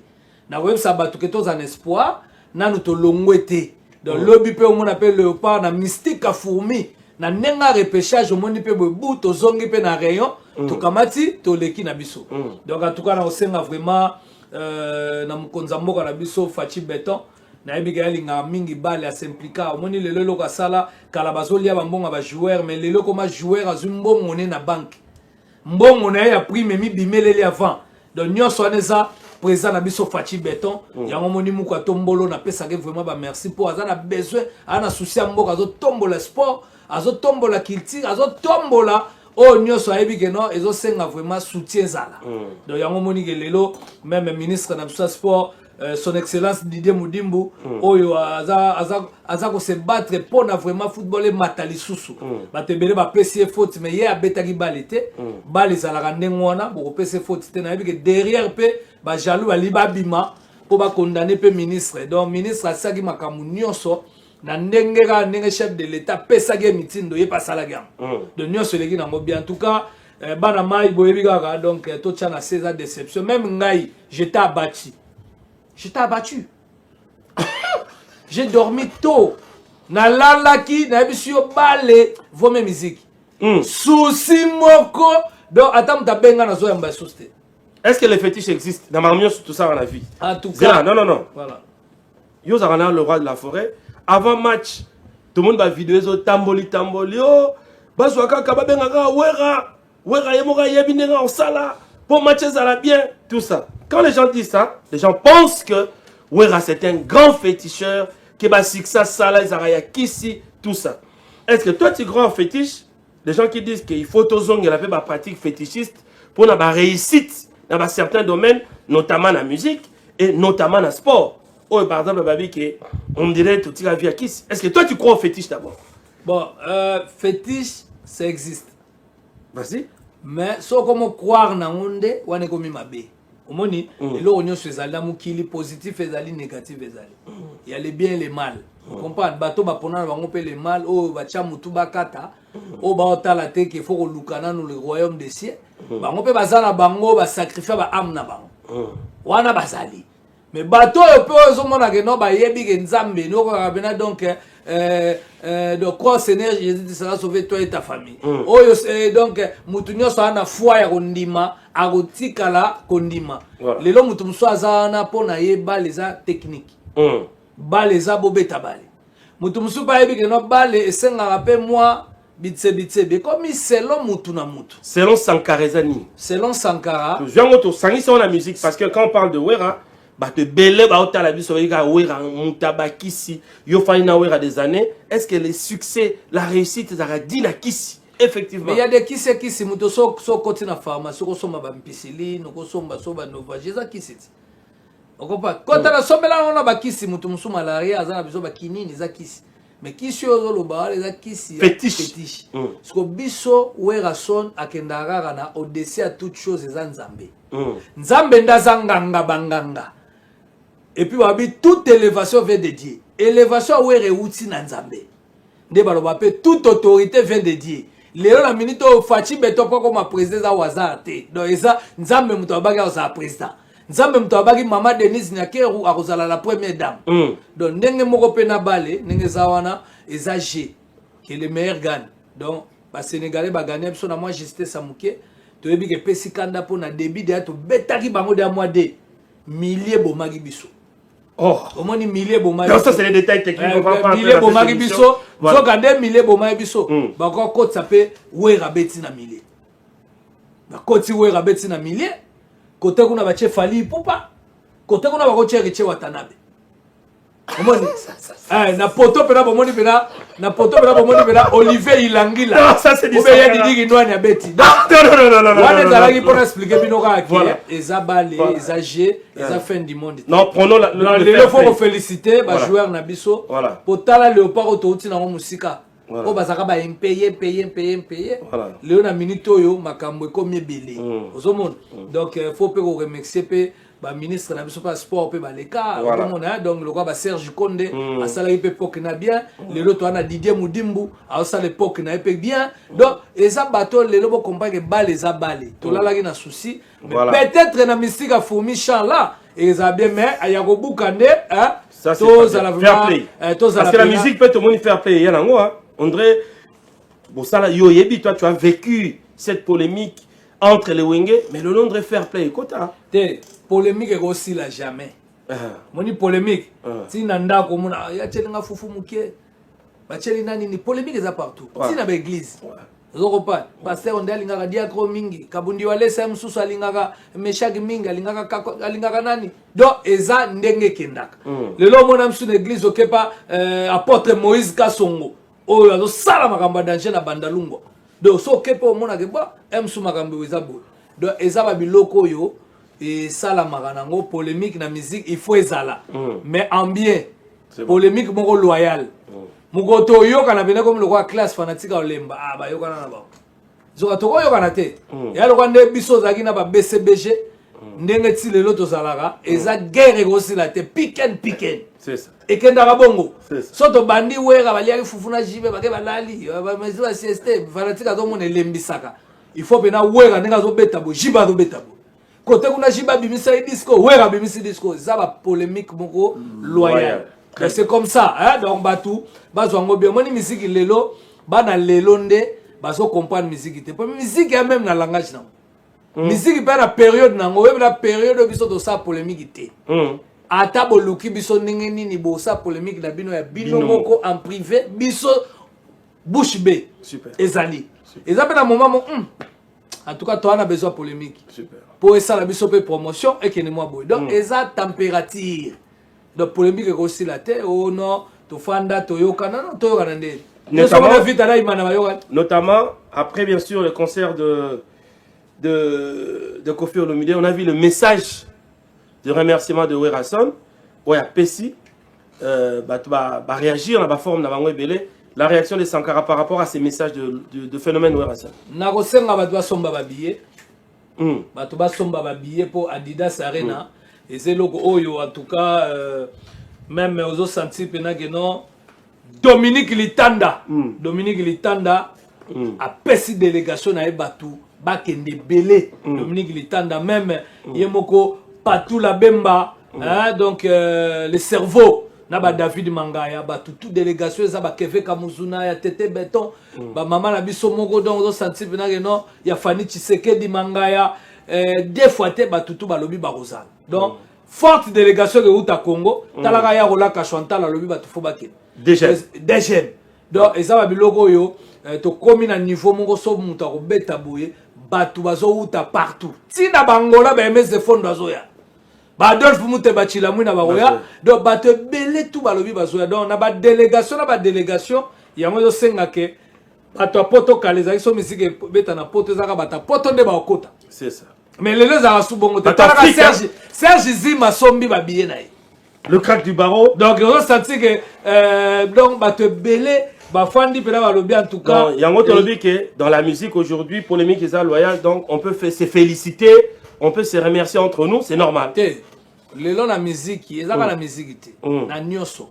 na web sabatu que tous en espoir na nous to longwete donc lobby pe on appelle léopard na mystique à fourmi na nenga repêchage on pe bobu to zongi pe na rayon to kamati to leki na biso donc en tout cas na osenga vraiment na mukonza mboka na biso Fachi Beton na ebika linga mingi bale a s'impliquer omoni lelo loko sala kala bazolia bambonga ba joueur mais lelo comme joueur azumbongo na banque mbongo na ya prime mi bimeleli avant donc nyonso aneza président na biso Fachi Beton yango moni muko tombolo na pesa ke vraiment ba merci pour azana besoin ana souci mboka azo tombola sport azo tombola culture azo tombola oh nyonso ayebike non ezo senga vraiment soutien zala donc yango moni ke lelo même ministre na biso sport son excellence Didier Moudimbu oyo aza ko se battre pour na vraiment football et matali susu batebele ba PC faute mais hier abetaki balité bali zalaka ndengwana boko PC faute te na yebike derrière pe ba jaloux ali babima pour ba condamner pe ministre donc ministre asaki makamu nyonso na ndenge chef de l'état pesaki mitindo ye pasala gam de nyonso leki na bien en tout cas bana mai boyebi kaka donc to tcha na 16 ans déception même ngai j'étais abattu. j'ai dormi tôt. Nalalaki, nayebi yo balé, vome musique. Souci moko. Donc, attends, t'as benga na zo yamba souste. Est-ce que les fétiches existent? Dans ma tout ça, on a vu. En tout cas. Non. Voilà. Yo Zarana, le roi de la forêt. Avant match, tout le monde va vidéo tamboli. Oh, Bazouaka, Kababengaka, Wera, Yemora, Yabinera, Osala. Pour match, ça va bien. Tout ça. Quand les gens disent ça, les gens pensent que Wera, c'est un grand féticheur. Keba Siksa, Sala, Zaraya, Kissi, tout ça. Est-ce que toi, tu crois en fétiche? Les gens qui disent qu'il faut autozong et la pratique fétichiste pour avoir réussite dans certains domaines, notamment la musique et notamment le sport. Oh, par exemple, on me dirait tout la vie à qui? Est-ce que toi tu crois au fétiche d'abord? Bon, fétiche, ça existe. Vas-y. Mais si on croire dans le monde, on est comme Mabé. Au moins, il y a des positif et des négatif. Il y a les biens et les mal. Vous comprenez? Bateau va prendre les mal, oh, va chamutu bakata, oh, ba otala te qu'il faut lukana nous le royaume des cieux. Ba on peut bazana bango ba sacrifier ba âme na bango. Wana bazali. Mais bateau peut ozomona que no ba yebi ke nzambe no ko bena donc de croix Seigneur Jésus sera sauver toi et ta famille. Oh donc mutu nyoso ana foi ya kondima agotikala kondima. Lelo mutu mso azana pona yeba les techniques. Baleza bobeta bale. Mutu musu pa yebi ke no bale esenga pe moi bitse comme selon mutu na mutu. Selon Sankara Zani. Selon Sankara. Je viens autour sangi sur la musique parce que quand on parle de Wera, bah te belé ba ota la biso Wera mutabakisi yo faina Wera des années, est-ce que les succès, la réussite ça dit na kisi effectivement. Mais il y a des kisi mutu so côté na pharmacie ko soma ba mpicilline ko soma so ba novage za kisi. On comprend. Quand on a sommé là, on a bakisi, mutum sou malaria, azana biso bakinini za kisi. Mais kisi ozo lo ba les kisi fétiche. Parce que biso Wera son akendara na au-dessus à toute chose za nzambe. Nzambe ndazanganga banganga. Et puis wabi toute élévation vient de Dieu. Élévation Wera outi na nzambe. Nde baloba pe toute autorité vient de Dieu. Léo la minute au fachi beto pas comme président za wazate. Donc ça nzambe muto baga za président. Nzambe mtawabaki Mama Denise Nyakeru akozala la première dame. Donc ndenge moko pena bale, ndenge zawana eza G qui est le meilleur gagne. Donc ba Sénégalais ba gagner biso na moi Justin Samouké, to yebi ke pesi kanda po na débit de to betaki bango de mois de milliers bomagi biso. Oh, comment ni milliers bomagi. Non, ça c'est les détails techniques, on va pas milliers bomagi biso, zo gande milliers bomagi biso. Ba ko côte ça peut Wera beti na milliers. Ba côte Wera beti na milliers. Côté qu'on a battu Fali Poupa, côté qu'on a battu Richie Watanabe. Na poto pena bomoni pena, na poto pena bomoni pena Olivier Ilangila. Non, ça c'est du Ou bien il dit qu'il doit n'y a bêti. Non. On est allé pour expliquer binoka qui est Balé, est G, est fin du monde. Non, prenons le faut féliciter les joueurs Nabiso. Pour tala Léopard Autouti na musika. Oh bazaka ba payer. Léo na minute yo makambo comme belé. Ozomon. Donc faut pe remercier pe ba ministre na biso pas sport pe ba leka. Donc le roi ba Serge Konde a salari pe pok na bien. Lélo to na Didier Moudimbu a sala pok na pe bien. Donc eza bateau lélo bo comprendre que balle eza balle. To la na souci. Mais peut-être na mystique a fourmi champ là. Et ça bien mais aya ko bukande hein. Ça c'est fair play. Parce que la musique peut tout le monde faire play. Il y a André, bon ça là, toi tu as vécu cette polémique entre les Wenge, mais le nom de fair play, écoute, polémique est aussi là jamais. Mon polémique, si nanda comme on ya tchelinga fufu muke, ba tchelina ni polémique est partout. Si na l'église, zokopa, pasteur on dalingaka diacre mingi, kabundi wale sem susu alingaka meshaki mingi alingaka nani. Donc eza ndenge kendaka. Le lo mona msu na église okepa apôtre Moïse Kasongo. Oh, alors ça la makambo danger na bandalungo. Donc so kepo mona ke ba emsu makambo ezabo. Donc ezaba biloko yo et ça la makanango polémique na musique il faut ezala. Mais en bien polémique moko loyal. Moko to yo kana bena comme le roi classe fanatique olemba ah ba yo kana na ba. Zo to yo kana te. Ya lo kwande biso zaki na ba BCBG ndenge ti lelo to zalaka eza guerre aussi la te piken. C'est ça. Et kendaka bongo. Soto bandi Wera baliaki fufuna jibe bake balali ba mezi ba CST fanatika zo mona lembisaka. Il faut bena Wera ndenge zo betabo jiba zo betabo. Côté kuna jiba bimisa disco Wera bimisa disco ça va polémique moko loyal. C'est comme ça, hein? Donc Batou, Bazwango bien, moi ni musique lelo, bana lelo nde, bazo comprendre musique te. Musique est même dans langage non. Musique pas la période nango, même la période biso de ça polémique te. Ata boluki biso ndenge nini bo ça polémique na bino ya bino moko en privé, biso bouche B. Super. Ezali. Ezali na moment en tout cas toi on a besoin de polémique. Super. Pour ça la biso pe promotion et que ne moi boy. Donc eza température. Donc polémique est aussi la terre. Oh non, to fanda to yoka non to yoka nande. Notamment après bien sûr le concert de Koffi Olomide, on a vu le message de remerciement de Werason. Ouais, à Pessi, réagir dans la forme la réaction de Sankara par rapport à ces messages de phénomène Werason. Nagosenga batwa somba babiye. Batwa somba babiye pour Adidas Arena. Et c'est logo oyo en tout cas même aux autres sentis pena que non Dominique Litanda a pesi délégation à Ebatu bakende belé Dominique Litanda même yemoko patou la bemba donc le cerveau naba David Mangaya batu toute délégation ça ba Keve Kamuzuna ya Tete Beton ba maman na biso moko donc aux sentis pena que non ya Fani Tshisekedi Mangaya des fois te batu tout balobi ba Rosal. Donc forte délégation de Outa Congo, talaka ya rolaka Chantal alobi batu fo bakende. Des jeunes. Donc, et ça va bilogo yo, to komi na niveau mongo so muta ko beta boye, batu bazo uta partout. Si na bangola ba MS fond bazo ya. Ba Adolphe mute ba chilamwi na baroya, donc batu belé tout balobi bazo ya. Donc na ba délégation ya mo senga ke batu apoto kaleza so misike beta na poto zaka bata poto nde ba okota. C'est ça. Mais les gens sont bon. Serge Zima sombi babillé naï. Le crack du barreau. Donc on senti que donc bah te belé bah fandi pela balobi en tout cas. Il y a un autre lobby que dans la musique aujourd'hui polémique est loyale donc on peut se féliciter, on peut se remercier entre nous, c'est normal. Les gens la musique, ils ont la musique na nyoso.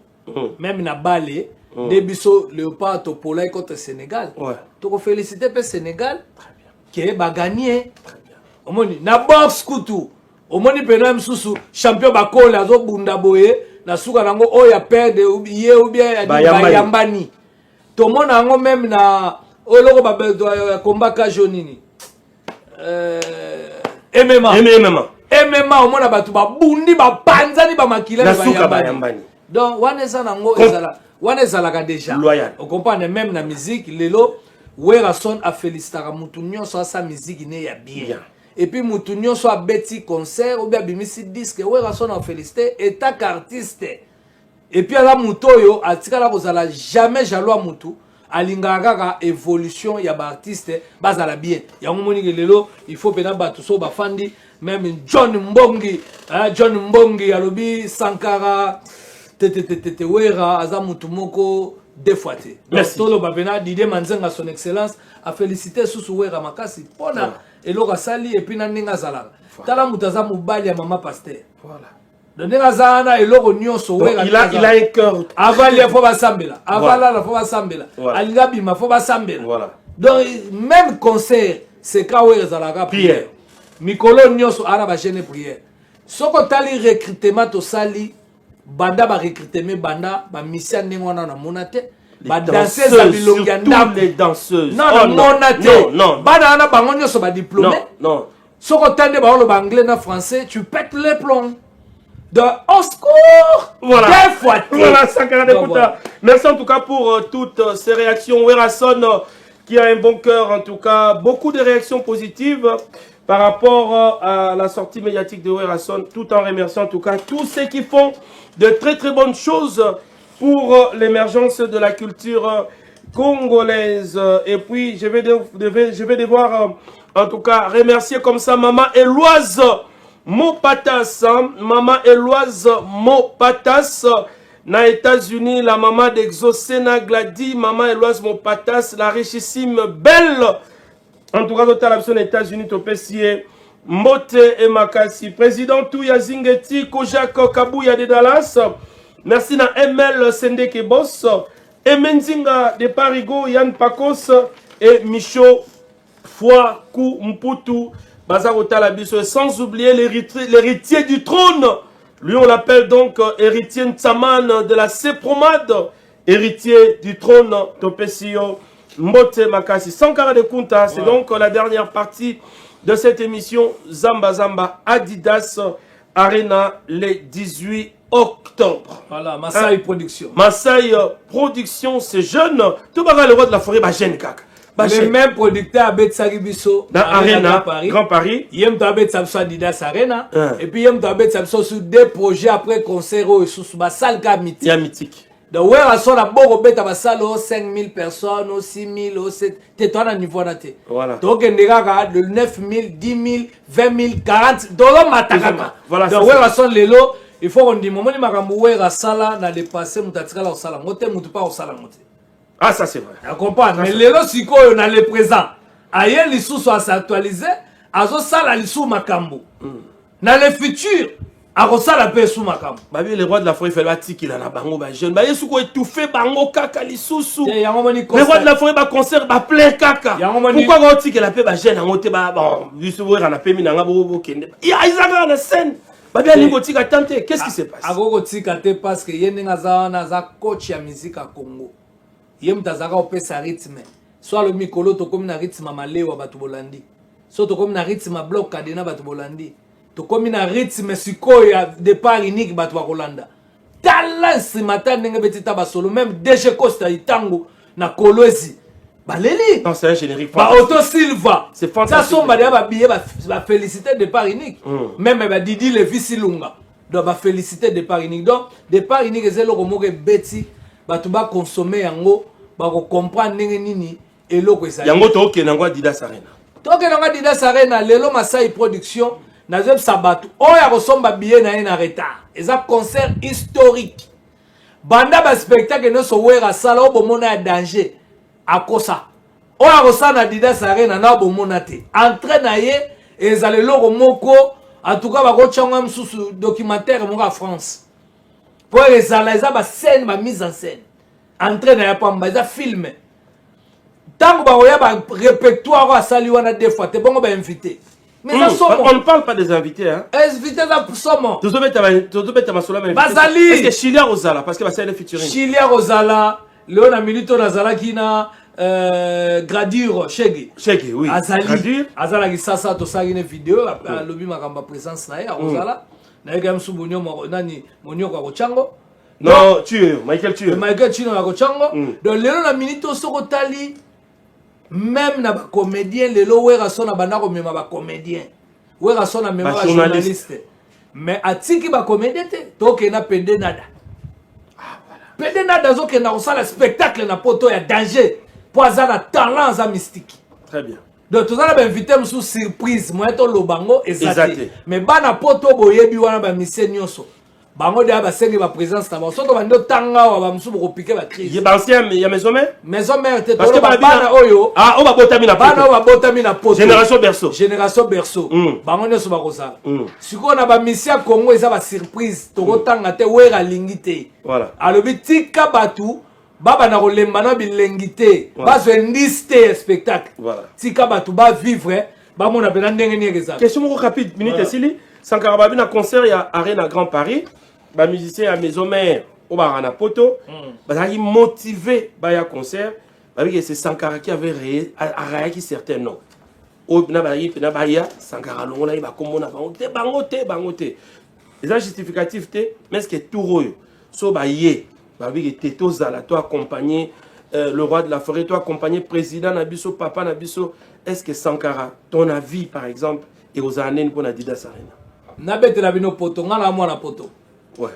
Même na balé debiso Léopard Topola contre Sénégal. Ouais. Donc féliciter le Sénégal qui va gagner. Omoni na box kutu omoni pena msusu champion bakole azo bunda boye na suka nango oya perde ye ou bien ya yambani to mona ngo même na oloko ba combat ka jonini MMA omona batu ba bundi ba panzani ba makila ba yambani donc waneza nango ezala ka déjà on comprend même na musique lelo Werason a félicité mutu nyonso sa musique ne ya bien. Et puis Moutounion soit bêti concert ou bien bimisi disque Werason a félicité état qu'artiste. Et puis à la Moutoyo a tika la kozala jamais jaloux à Moutou alingaka évolution ya ba artiste bazala bien. Ya ngomoni lelo il faut pena batu so ba fandi même John Mbongi alobi Sankara tete Wera aza Moutou moko deux fois. Merci. Tolo babena Didier Manzenga son excellence a félicité sous Wera makasi pona et l'ora sali et puis n'enga zala. Tala mutaza mubali ya maman pasteur. Voilà. Donner zana et l'ora nyonso Wera. Il a un cœur. Aval ya foba sambela. Avala la foba sambela. Aligabi ma foba sambela. Voilà. Donc même concert c'est quand Wera zala prière. Mikolo nyonso ara ba gêner prière. Soko tali recrutement to sali banda ba recrutement banda ba mission ndengona na monate. Les danseuses, surtout les danseuses. Non, non. Bana bango nyoso ba diplômé. Non. Soko tande ba lo anglais na français, tu pètes les plombs. De au secours. Voilà. Des fois. Voilà, Sankara Deputa. Merci en tout cas pour toutes ces réactions. Werason qui a un bon cœur en tout cas. Beaucoup de réactions positives par rapport à la sortie médiatique de Werason. Tout en remerciant en tout cas tous ceux qui font de très très bonnes choses pour l'émergence de la culture congolaise. Et puis, je vais devoir, en tout cas, remercier comme ça Maman Eloise Mopatas. Maman Eloise Mopatas, na États-Unis, la maman d'Exocena Glady, Maman Eloise Mopatas, la richissime belle. En tout cas, total option États-Unis, Topessier, Mote et Makasi. Président Touya Zingeti, Kojak Kabouya de Dallas. Merci na ML Sendeke Boss, Emenzinga de Parigo, Yann Pakos et Micho Fouakou Mputu, Bazarota Labiso. Sans oublier l'héritier du trône, Lui, on l'appelle donc héritier Ntsaman de la Sepromade, héritier du trône Topesio Mbote Makasi. Sankara de Kunta, c'est donc la dernière partie de cette émission Zamba Zamba Adidas Arena le 18 octobre. Voilà, Masai Production. Masai Production, c'est jeune. Tout le roi de la forêt, bah jeune kaka. Le même producteur à Betsaribiso dans Arena, Grand Paris. Yem to abet Samso Adidas Arena. Et puis Yem to abet Samso sur des projets après concert sous ma salle mythique. Il y a mythique. Donc, ouais, à son abord, on a 5 000 personnes, 6 000, 7 000, c'est niveau naté. Voilà. Donc, on a de 9 000, 10 000, 20 000, 40 dollars matakaka. Voilà. Donc, ouais, à son lélo, il faut qu'on dise, moment où on a à sala, on a dépassé, on a tiré au sala, on a pas au sala. Ah, ça c'est vrai. On comprend. Mais lélo, si on a le présent, ailleurs, les sous sont actualisés, à ce sala, les sous makambo. Dans le futur, à Rosala paix sous Makam. Babi, le roi de la forêt fait le qu'il a la bango, ba jeune. Ba yesu ko étouffé bango kaka li sousou. Le roi de la forêt ba concert ba plein kaka. Pourquoi on dit que la paix ba jeune en moté ba bon, juste voir na paix mina ngabo kende. Ya Isaac na scène. Babi ali ngoti ka tante, qu'est-ce qui se passe? Agogo tika te parce que yende ngaza na za coach ya musique à Congo. Yem tazaka opesa rythme. Soit le mikolo to comme na rythme malewa batu bolandi. Soit to comme na rythme bloc kadena batu bolandi. To komi na rythme sikoyo ya départ unique bato ba Kolanda. Talent matin ndenge betita ba solo même DG Costa itango na Kolwezi. Baleli. Non, c'est un générique. Ba Otto Silva. C'est fantastique. Ça somba dia ba billet ba féliciter départ unique. Même ba Didi Levi Silunga. Donc ba féliciter départ unique. Donc départ unique ezelo ko moke beti bato ba consommer yango ba ko comprendre ndenge nini eloko ezali. Yango to kenangwa Adidas Arena. To kenangwa Adidas Arena lelo Masai Production. Nazem Sabatu, oya kosomba billet na en retard. Eza concert historique. Banda ba spectacle no so wera sala obo mona danger. Akosa. Oya kosa na Adidas Arena na obo mona te. Entrée na ye ezale loko moko en tout cas ba ko changa msusu documentaire mo ka France. Pour ezala eza ba scène ba mise en scène. Entrée na ya pamba eza film. Tango ba oya ba répertoire a sali wana deux fois te bongo ba invité. Mais on ne parle pas des invités, hein. Invités à Somo. Bazali. Est-ce que Chilia Rosala, parce que c'est le featuring. Chilia Rosala, Léona Milito Nazala Kina, Gradure, Chege. Chege, oui. Azali. Gradure. Azala qui ça, tout ça, une vidéo, lobby Makamba présence na Rosala. Na yega msubunyo nani monyo kwa Kochango. Non, tu es Michael tu es. Michael Chino na Kochango. Donc Léona Milito Sokotali. Même na ba comédien lelo wera sona banako mema ba comédien wera sona mema ba journaliste mais atiki ba comédien te toke na pende nada pende nada zo ke na osala spectacle na poto ya danger poza na talent za mystique. Très bien. Donc tout ça ba invité sous surprise moi to lobango ezate mais bana poto boyebi wana ba mission nyonso bango de ba sengi ba présence na ba soto bando tanga wa ba musu ko piquer ba crise ye ba ancien ya maison mère te parce que bana oyo on va botami na poto bana va botami na poto génération berceau bango nyoso ba kosa siko na ba mission Congo eza ba surprise to tanga te wera lingite voilà alobi tika batu baba na kolemba na bilengite bazo ndiste spectacle voilà tika batu ba vivre ba mona pena ndenge ni ezaka question moko rapide minute sili Sankara babi na concert ya Arena Grand Paris. Ba musicien à maison mère au barana poto bazaki motivé ba ya concert parce que c'est Sankara qui avait réagi certains noms au na ba ya Sankara longo na ba komona bangote les justificatifs te mais ce que tout royo so ba ye ba bi que teto zala toi accompagner le roi de la forêt toi accompagner président Nabiso papa Nabiso est-ce que Sankara ton avis par exemple et aux années pour Adidas Arena nabete la bino poto ngala mwana poto. Ouais.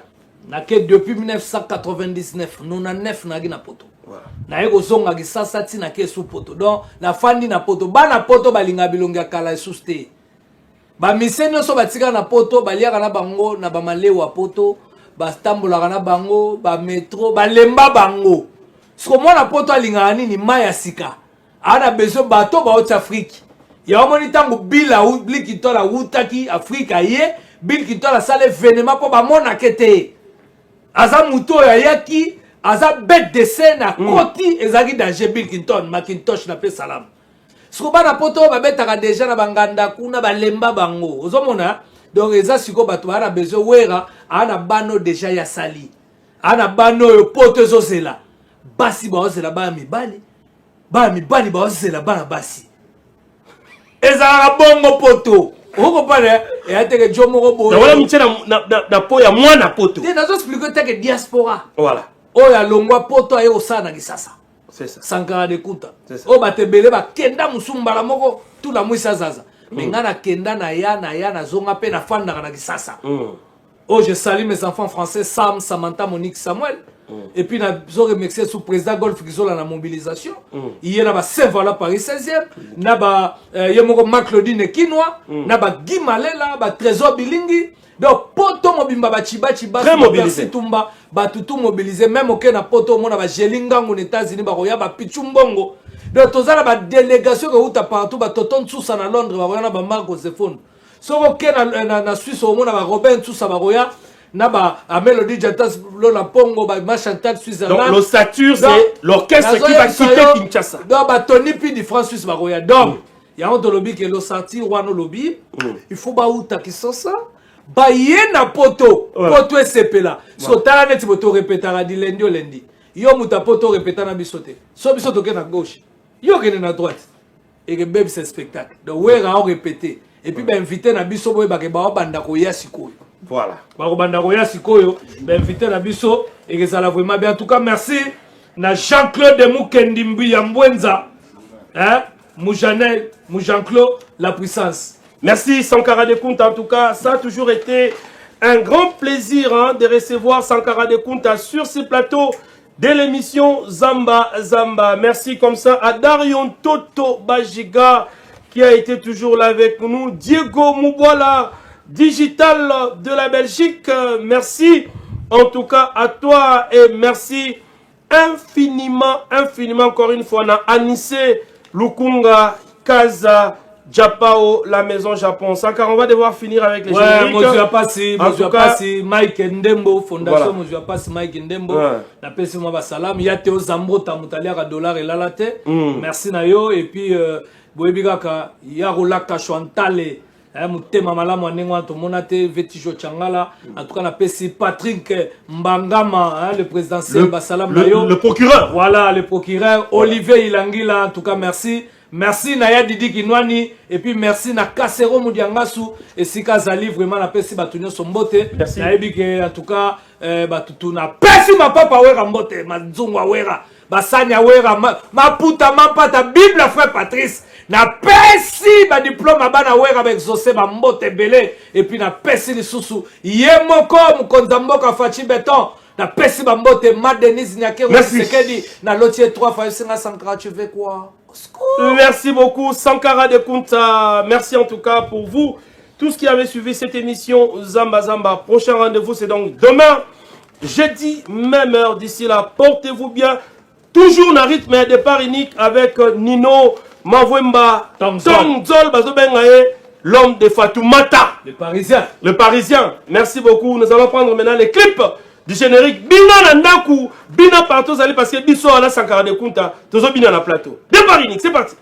Nake depuis 1999, 99 nagi na poto. Voilà. Na yeko zonga ki sasa ti na ke sous poto. Donc na fandi na poto, ba na poto balinga bilonga kala suste. Ba misenyo so batika na poto, baliaka na bango na ba malewa poto, ba stambola na bango, ba metro, ba lemba bango. Siko mwana poto alinga nini maya sika. Ana besoin bato ba Haute Afrique. Ya omoni tango bila Bill Kitola wutaki Afrika ye Bill Kitola sale venema po ba mona kete aza muto ya yaki aza bête de scène koti ezaki danger Bill Clinton Macintosh na pe salam siko bana poto ba betaka déjà na banganda kuna ba lemba bango ozomona donc eza siko bato bana besoin wera ana bano déjà ya sali ana bano yo poto zozela basi ba ozela ba mibali ba ozela bana basi ezala bongo poto oko pale e ateke jomo robo wala mchana na po ya mwana poto te nazo expliquer teke diaspora voilà oya longwa poto ayo sana kisasa c'est ça Sankara de Kunta o batebele ba kenda musumbala moko tula mwisa zaza mengana kenda na ya zonga pe na fanda na kisasa oh je salue mes enfants français Sam Samantha Monique Samuel et puis na zo remercier sous président Golf Gizola na mobilisation hier na ba Saint-Voilà Paris 16e na ba yemoko Marc Claudine Kinwa na ba Gimalela ba Trésor Bilingi donc poto mobimba ba chibachi ba mobilisé tumba ba tutu mobilisé même aucun na poto mona ba jelinga aux États-Unis ba roya ba pichumbongo donc tozala ba délégation que uta partout ba toton tsusa na Londres ba roya ba Marco Zefon so aucun na Suisse au mona ba Robin tsusa ba roya na ba a Melody Jatas la pongo ba ma Chantal Switzerland donc l'ossature c'est l'orchestre qui va quitter Kinshasa donc ba Tony P di France Suisse ba roya donc ya on lobby que l'ossature wano lobby il faut ba uta qui sont ça ba yena poto poto esepela so tala neti boto répétera di lundi au lundi yo muta poto répéta na bisote so bisoto ke na gauche yo ke na droite et que bébé ce spectacle donc wera on répéter et puis ba inviter na biso boye ba ke ba banda ko ya sikoyo voilà ba ko banda ko ya sikoyo ba inviter na biso et que ça la vraiment bien en tout cas merci na Jean-Claude Mukendimbi ya Mbwenza hein Moujanel Jean-Claude la puissance. Merci Sankara de Kunta, en tout cas, ça a toujours été un grand plaisir de recevoir Sankara de Kunta sur ce plateau de l'émission Zamba Zamba. Merci comme ça à Darion Toto Bajiga qui a été toujours là avec nous, Diego Mouboala, Digital de la Belgique, merci en tout cas à toi et merci infiniment encore une fois à Anissé Lukunga Kaza Japao, la maison Japon. Sankara, on va devoir finir avec les génériques. Ouais, Mike Ndembo, Fondation Mozua Passi, Mike Ndembo. La PC Mwa Salam, il y a Théo Zambo, Tamutalia, $, et Lalate. Merci Nayo. Et puis, Boebigaka, Yarolaka Chantale, Mutema Malamo, Nengwa, Tomonate, Vetijo Changala. En tout cas, la PC Patrick Mbangama, le président Selba Salam Nayo. Le procureur. Voilà, le procureur. Olivier Ilangila, en tout cas, merci. Merci Naya Didi Kinwani et puis merci na Kasero Mudiangasu et Sika Zali vraiment la pesi batunyo sombote. Merci. Na ebike en tout cas batutu na pesi ma papa wera mbote ma nzungwa wera basanya wera ma puta ma pata Bible frère Patrice na pesi ba diplôme bana wera avec José ba mbote belé et puis na pesi lisusu yemoko mukonza mboka Fachi Beton na pesi ba mbote ma Denise Nyake Sekedi na lotier 3 fois Sankara tu veux quoi? Merci beaucoup Sankara de Kunta. Merci en tout cas pour vous, tous qui avez suivi cette émission Zamba Zamba. Prochain rendez-vous c'est donc demain, jeudi, même heure. D'ici là, portez-vous bien. Toujours dans rythme et départ unique avec Nino Mavwemba Tongzol Bazobengaye, l'homme de Fatoumata. Le Parisien. Merci beaucoup. Nous allons prendre maintenant les clips du générique. Bina Nandaku, Bina partout, allez parce que Bisso à la Sankara de Kunta, Tozo Bina na plateau. Départ unique, c'est parti.